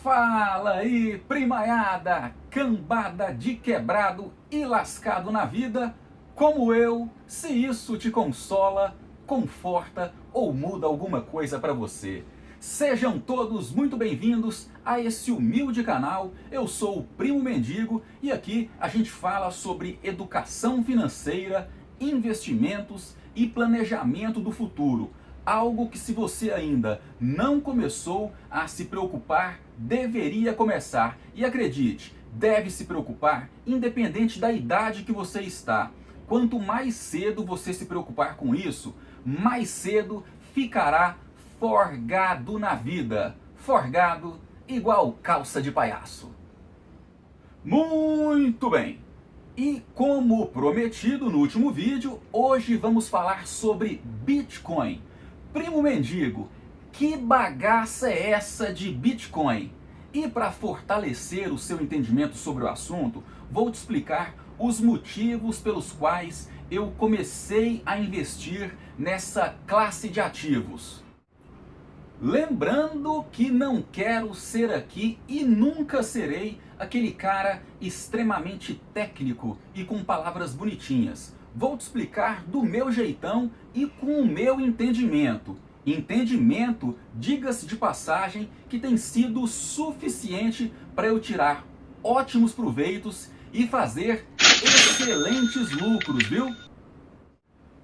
Fala aí, primaiada, cambada de quebrado e lascado na vida, como eu, se isso te consola, conforta ou muda alguma coisa para você. Sejam todos muito bem-vindos a esse humilde canal. Eu sou o Primo Mendigo e aqui a gente fala sobre educação financeira, investimentos e planejamento do futuro. Algo que, se você ainda não começou a se preocupar, deveria começar. E acredite, deve se preocupar independente da idade que você está. Quanto mais cedo você se preocupar com isso, mais cedo ficará forgado na vida. Forgado igual calça de palhaço. Muito bem! E como prometido no último vídeo, hoje vamos falar sobre Bitcoin. Primo Mendigo, que bagaça é essa de Bitcoin? E para fortalecer o seu entendimento sobre o assunto, vou te explicar os motivos pelos quais eu comecei a investir nessa classe de ativos. Lembrando que não quero ser aqui e nunca serei aquele cara extremamente técnico e com palavras bonitinhas. Vou te explicar do meu jeitão e com o meu entendimento. Entendimento, diga-se de passagem, que tem sido suficiente para eu tirar ótimos proveitos e fazer excelentes lucros, viu?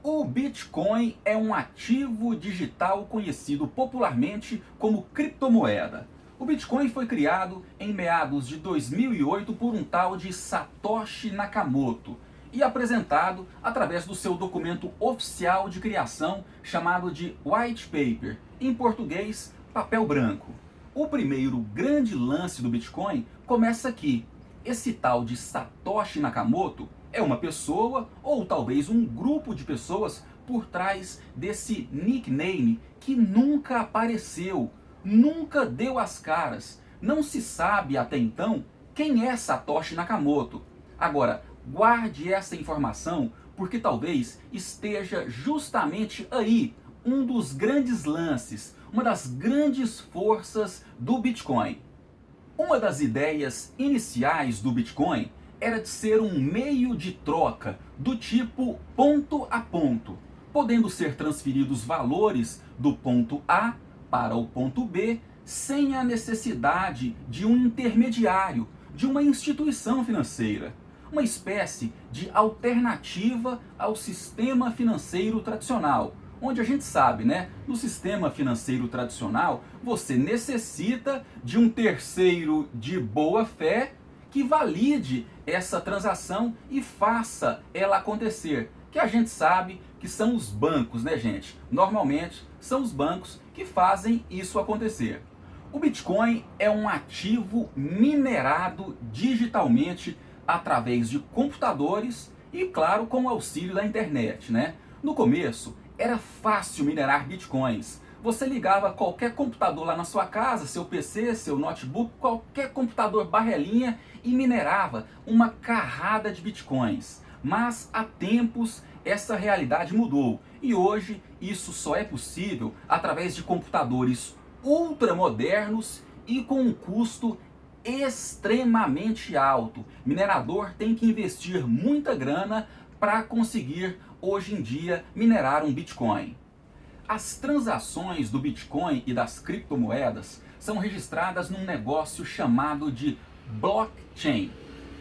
O Bitcoin é um ativo digital conhecido popularmente como criptomoeda. O Bitcoin foi criado em meados de 2008 por um tal de Satoshi Nakamoto e apresentado através do seu documento oficial de criação chamado de White Paper, em português, papel branco. O primeiro grande lance do Bitcoin começa aqui. Esse tal de Satoshi Nakamoto é uma pessoa, ou talvez um grupo de pessoas, por trás desse nickname que nunca apareceu, nunca deu as caras. Não se sabe até então quem é Satoshi Nakamoto. Agora, guarde essa informação, porque talvez esteja justamente aí um dos grandes lances, uma das grandes forças do Bitcoin. Uma das ideias iniciais do Bitcoin era de ser um meio de troca do tipo ponto a ponto, podendo ser transferidos valores do ponto A para o ponto B sem a necessidade de um intermediário, de uma instituição financeira. Uma espécie de alternativa ao sistema financeiro tradicional, onde a gente sabe, né, no sistema financeiro tradicional, você necessita de um terceiro de boa fé que valide essa transação e faça ela acontecer. Que a gente sabe que são os bancos, né, gente? Normalmente são os bancos que fazem isso acontecer. O Bitcoin é um ativo minerado digitalmente através de computadores e, claro, com o auxílio da internet, né? No começo, era fácil minerar bitcoins. Você ligava qualquer computador lá na sua casa, seu PC, seu notebook, qualquer computador barrelinha e minerava uma carrada de bitcoins. Mas há tempos essa realidade mudou e hoje isso só é possível através de computadores ultramodernos e com um custo extremamente alto. Minerador tem que investir muita grana para conseguir hoje em dia minerar um Bitcoin. As transações do Bitcoin e das criptomoedas são registradas num negócio chamado de blockchain,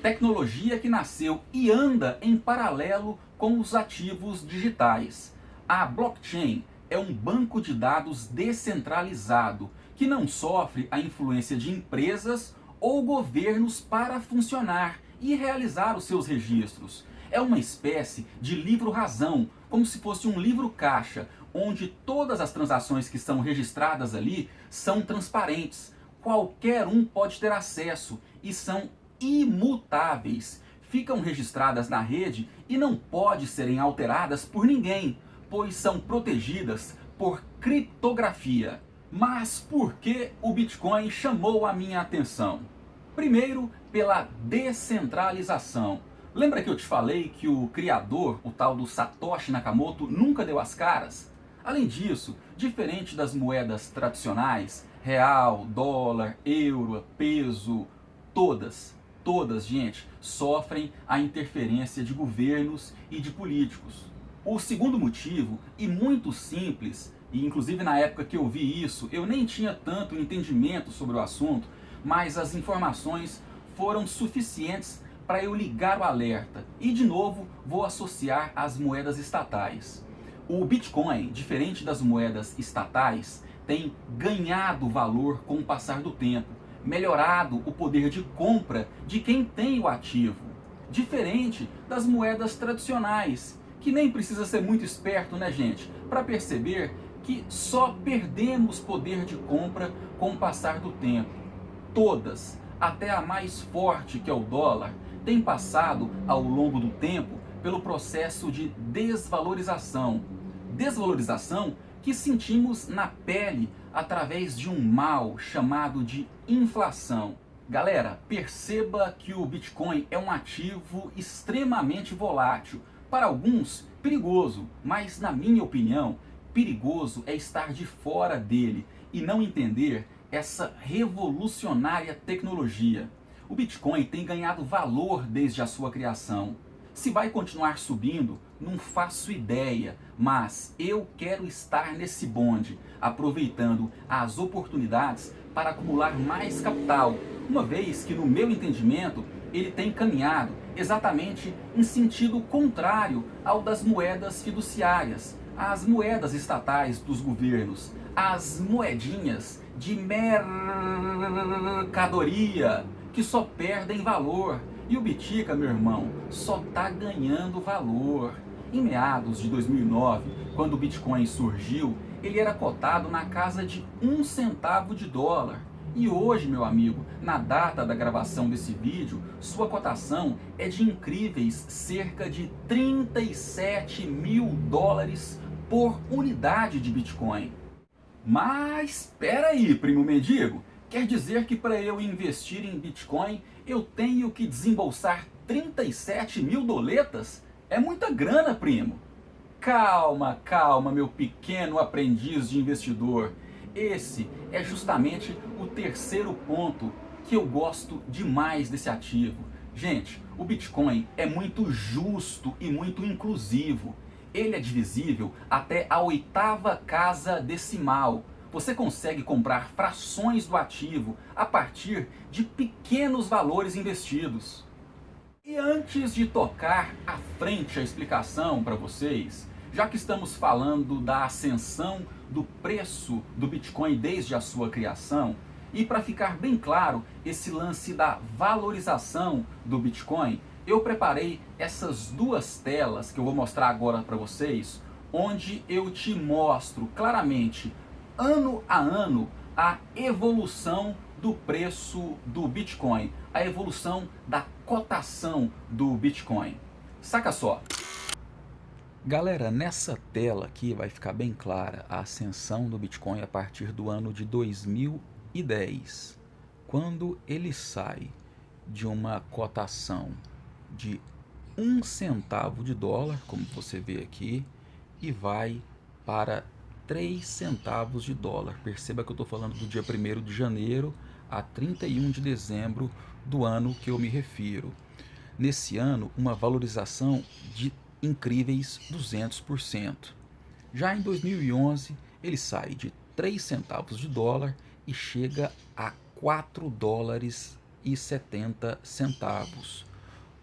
tecnologia que nasceu e anda em paralelo com os ativos digitais. A blockchain é um banco de dados descentralizado que não sofre a influência de empresas ou governos para funcionar e realizar os seus registros. É uma espécie de livro-razão, como se fosse um livro-caixa, onde todas as transações que são registradas ali são transparentes. Qualquer um pode ter acesso e são imutáveis. Ficam registradas na rede e não podem serem alteradas por ninguém, pois são protegidas por criptografia. Mas por que o Bitcoin chamou a minha atenção? Primeiro, pela descentralização. Lembra que eu te falei que o criador, o tal do Satoshi Nakamoto, nunca deu as caras? Além disso, diferente das moedas tradicionais, Real, dólar, euro, peso, todas, gente, sofrem a interferência de governos e de políticos. O segundo motivo, e muito simples, e inclusive na época que eu vi isso, eu nem tinha tanto entendimento sobre o assunto, mas as informações foram suficientes para eu ligar o alerta. E de novo, vou associar às moedas estatais. O Bitcoin, diferente das moedas estatais, tem ganhado valor com o passar do tempo, melhorado o poder de compra de quem tem o ativo, diferente das moedas tradicionais, que nem precisa ser muito esperto, né, gente, para perceber que só perdemos poder de compra com o passar do tempo. Todas, até a mais forte, que é o dólar, tem passado ao longo do tempo pelo processo de desvalorização. Desvalorização que sentimos na pele através de um mal chamado de inflação. Galera, perceba que o Bitcoin é um ativo extremamente volátil. Para alguns, perigoso, mas na minha opinião, perigoso é estar de fora dele e não entender essa revolucionária tecnologia. O Bitcoin tem ganhado valor desde a sua criação. Se vai continuar subindo, não faço ideia, mas eu quero estar nesse bonde, aproveitando as oportunidades para acumular mais capital, uma vez que, no meu entendimento, ele tem caminhado exatamente em sentido contrário ao das moedas fiduciárias, as moedas estatais dos governos, as moedinhas de mercadoria, que só perdem valor. E o Bitica, meu irmão, só está ganhando valor. Em meados de 2009, quando o Bitcoin surgiu, ele era cotado na casa de 1 centavo de dólar. E hoje, meu amigo, na data da gravação desse vídeo, sua cotação é de incríveis cerca de 37 mil dólares por unidade de Bitcoin. Mas espera aí, primo mendigo, quer dizer que para eu investir em Bitcoin eu tenho que desembolsar 37 mil doletas? É muita grana, primo. Calma, calma, meu pequeno aprendiz de investidor. Esse é justamente o terceiro ponto que eu gosto demais desse ativo. Gente, o Bitcoin é muito justo e muito inclusivo. Ele é divisível até a 8ª casa decimal. Você consegue comprar frações do ativo a partir de pequenos valores investidos. E antes de tocar à frente a explicação para vocês, já que estamos falando da ascensão do preço do Bitcoin desde a sua criação, e para ficar bem claro esse lance da valorização do Bitcoin, eu preparei essas duas telas que eu vou mostrar agora para vocês, onde eu te mostro claramente, ano a ano, a evolução do preço do Bitcoin, a evolução da cotação do Bitcoin. Saca só. Galera, nessa tela aqui vai ficar bem clara a ascensão do Bitcoin a partir do ano de 2010, quando ele sai de uma cotação de 1 centavo de dólar, como você vê aqui, e vai para 3 centavos de dólar. Perceba que eu estou falando do dia 1º de janeiro a 31 de dezembro do ano que eu me refiro. Nesse ano, uma valorização de incríveis 200%. Já em 2011, ele sai de 3 centavos de dólar e chega a 4 dólares e 70 centavos.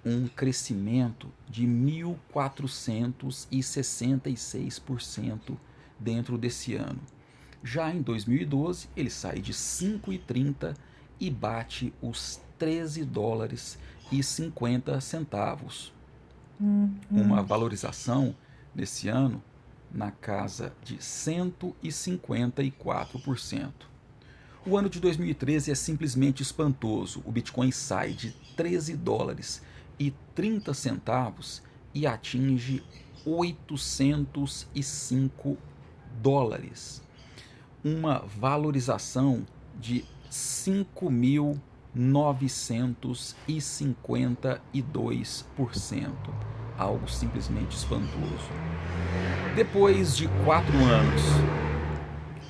Um crescimento de 1.466% dentro desse ano. Já em 2012, ele sai de 5,30 e bate os 13 dólares e 50 centavos. Uma valorização nesse ano na casa de 154%. O ano de 2013 é simplesmente espantoso. O Bitcoin sai de 13 dólares e 30 centavos e atinge 805 dólares. Uma valorização de 5.952%. Algo simplesmente espantoso. Depois de 4 anos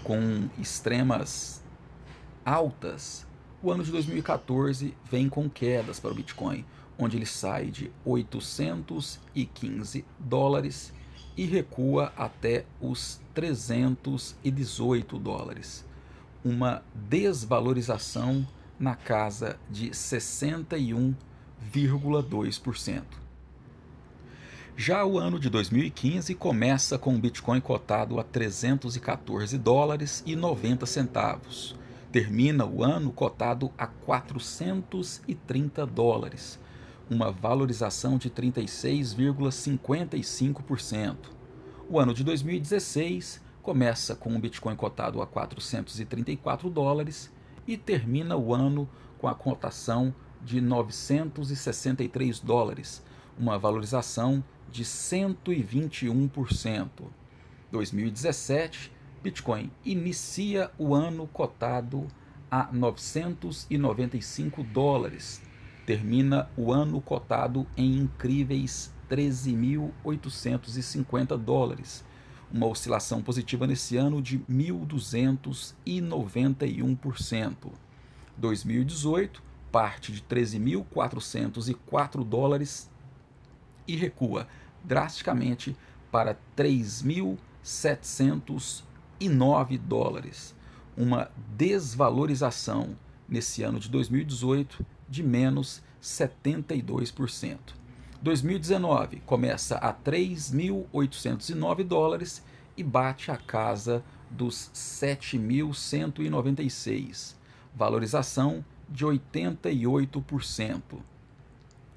com extremas altas. O ano de 2014 vem com quedas para o Bitcoin, onde ele sai de 815 dólares e recua até os 318 dólares. Uma desvalorização na casa de 61,2%. Já o ano de 2015 começa com o Bitcoin cotado a 314 dólares e 90 centavos. Termina o ano cotado a 430 dólares, uma valorização de 36,55%. O ano de 2016 começa com o Bitcoin cotado a 434 dólares e termina o ano com a cotação de 963 dólares, uma valorização de 121%. 2017, Bitcoin inicia o ano cotado a 995 dólares, termina o ano cotado em incríveis 13.850 dólares, uma oscilação positiva nesse ano de 1.291%. 2018 parte de 13.404 dólares e recua drasticamente para 3.709 dólares, uma desvalorização nesse ano de 2018 de menos 72%. 2019 começa a 3.809 dólares e bate a casa dos 7.196, valorização de 88%.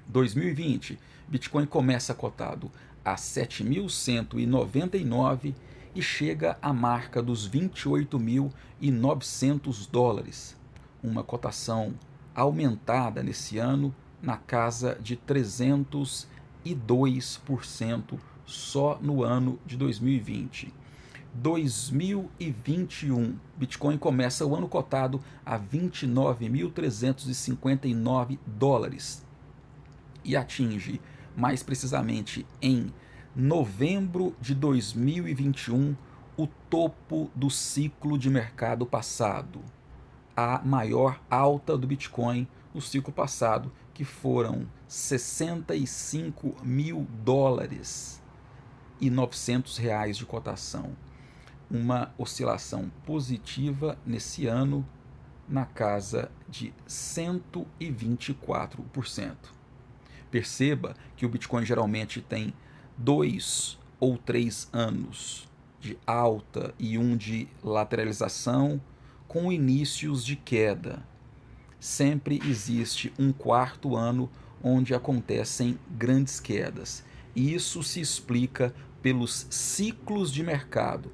2020, Bitcoin começa cotado a 7.199 e chega à marca dos 28.900 dólares, uma cotação aumentada nesse ano na casa de 302% só no ano de 2020. 2021, Bitcoin começa o ano cotado a 29.359 dólares e atinge, mais precisamente em novembro de 2021, o topo do ciclo de mercado passado, a maior alta do Bitcoin no ciclo passado, que foram 65 mil dólares e 900 reais de cotação. Uma oscilação positiva nesse ano na casa de 124%. Perceba que o Bitcoin geralmente tem 2 ou 3 anos de alta e um de lateralização com inícios de queda. Sempre existe um quarto ano onde acontecem grandes quedas. E isso se explica pelos ciclos de mercado.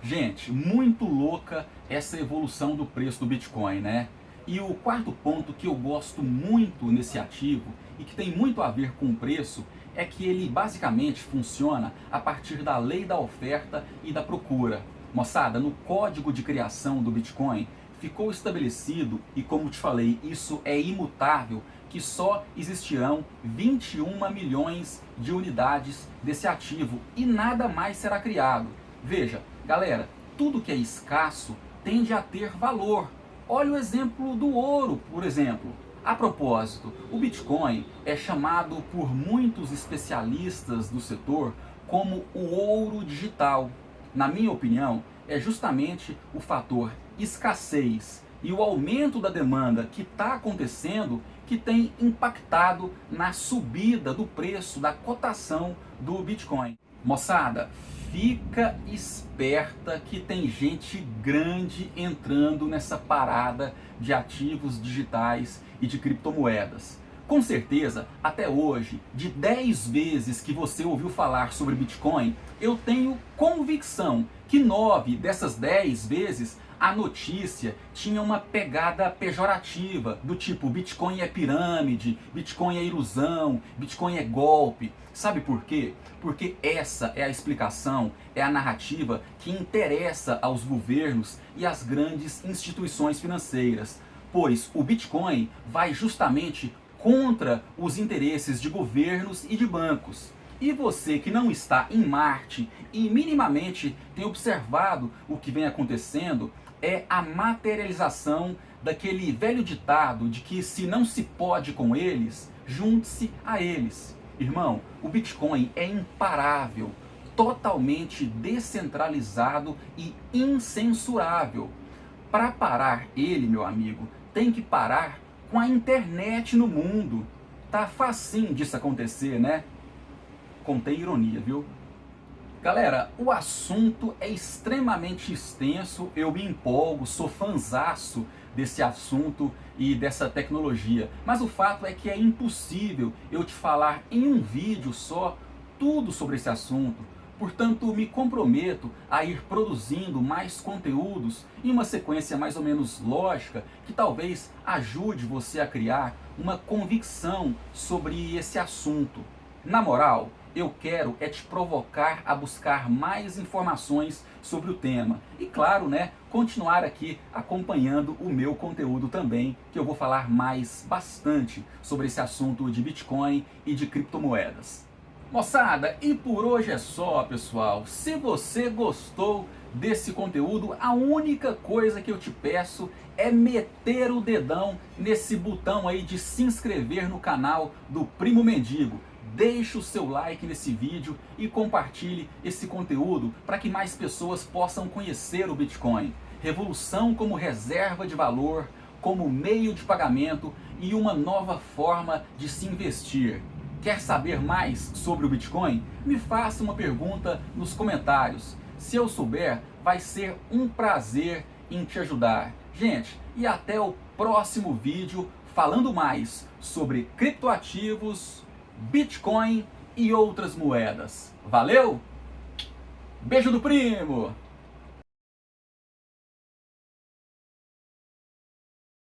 Gente, muito louca essa evolução do preço do Bitcoin, né? E o quarto ponto que eu gosto muito nesse ativo e que tem muito a ver com o preço é que ele basicamente funciona a partir da lei da oferta e da procura. Moçada, no código de criação do Bitcoin ficou estabelecido, e como te falei, isso é imutável, que só existirão 21 milhões de unidades desse ativo e nada mais será criado. Veja, galera, tudo que é escasso tende a ter valor. Olha o exemplo do ouro, por exemplo. A propósito, o Bitcoin é chamado por muitos especialistas do setor como o ouro digital. Na minha opinião, é justamente o fator escassez e o aumento da demanda que está acontecendo que tem impactado na subida do preço da cotação do Bitcoin. Moçada, fica esperta que tem gente grande entrando nessa parada de ativos digitais e de criptomoedas. Com certeza, até hoje, de 10 vezes que você ouviu falar sobre Bitcoin, eu tenho convicção que 9 dessas 10 vezes a notícia tinha uma pegada pejorativa, do tipo Bitcoin é pirâmide, Bitcoin é ilusão, Bitcoin é golpe. Sabe por quê? Porque essa é a explicação, é a narrativa que interessa aos governos e às grandes instituições financeiras. Pois o Bitcoin vai justamente contra os interesses de governos e de bancos. E você que não está em Marte e minimamente tem observado o que vem acontecendo, é a materialização daquele velho ditado de que se não se pode com eles, junte-se a eles. Irmão, o Bitcoin é imparável, totalmente descentralizado e incensurável. Para parar ele, meu amigo, tem que parar com a internet no mundo. Tá facinho disso acontecer, né? Contei ironia, viu? Galera, o assunto é extremamente extenso, eu me empolgo, sou fanzaço desse assunto e dessa tecnologia. Mas o fato é que é impossível eu te falar em um vídeo só tudo sobre esse assunto. Portanto, me comprometo a ir produzindo mais conteúdos em uma sequência mais ou menos lógica que talvez ajude você a criar uma convicção sobre esse assunto. Na moral, eu quero é te provocar a buscar mais informações sobre o tema. E claro, né, continuar aqui acompanhando o meu conteúdo também, que eu vou falar mais bastante sobre esse assunto de Bitcoin e de criptomoedas. Moçada, e por hoje é só, pessoal. Se você gostou desse conteúdo, a única coisa que eu te peço é meter o dedão nesse botão aí de se inscrever no canal do Primo Mendigo. Deixe o seu like nesse vídeo e compartilhe esse conteúdo para que mais pessoas possam conhecer o Bitcoin. Revolução como reserva de valor, como meio de pagamento e uma nova forma de se investir. Quer saber mais sobre o Bitcoin? Me faça uma pergunta nos comentários. Se eu souber, vai ser um prazer em te ajudar. Gente, e até o próximo vídeo falando mais sobre criptoativos, Bitcoin e outras moedas. Valeu? Beijo do primo!